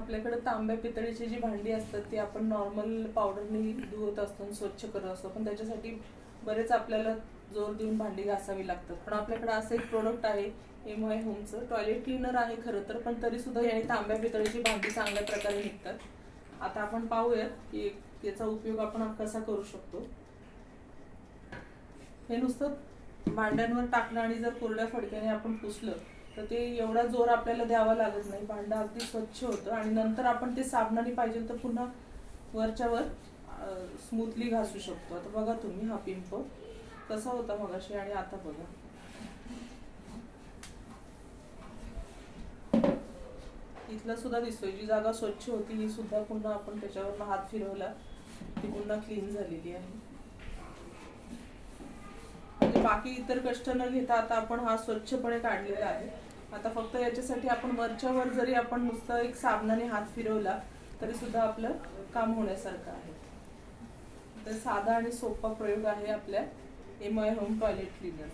आपल्याकडे तांब्या पितळीची जी भांडी असतात ती आपण नॉर्मल पावडरनी धुवत असतो, स्वच्छ करत असतो, पण त्याच्यासाठी बरेच आपल्याला जोर देऊन भांडी घासावी लागतात. पण आपल्याकडे असं एक प्रोडक्ट आहे एमआय होमचं, टॉयलेट क्लीनर आहे खरं तर, पण तरी सुद्धा याने तांब्या पितळीची भांडी चांगल्या प्रकारे निघतात. आता आपण पाहूयात की याचा उपयोग आपण कसा करू शकतो. हे नुसतं भांड्यांवर टाकलं आणि जर कोरड्या फडक्याने आपण पुसलं तर ते एवढा जोर आपल्याला द्यावा लागत नाही, भांडं अगदी स्वच्छ होतं आणि नंतर आपण ते साबणाने पाहिजे तर पुन्हा वरच्या वर स्मूथली घासू शकतो. आता बघा तुम्ही हा पिंप कसा होता मगाशी आणि आता बघा. इथला सुद्धा दिसतोय, जी जागा स्वच्छ होती ही सुद्धा पुन्हा आपण त्याच्यावर हात फिरवला ती पुन्हा क्लीन झालेली आहे. म्हणजे बाकी इतर कष्ट न घेता आता आपण हा स्वच्छपणे काढलेला आहे. आता फक्त याच्यासाठी आपण वरच्या वर जरी आपण नुसतं एक साबणाने हात फिरवला तरी सुद्धा आपलं काम होण्यासारखं आहे. तर साधा आणि सोपा प्रयोग आहे आपल्या एमआय होम टॉयलेट क्लीनर.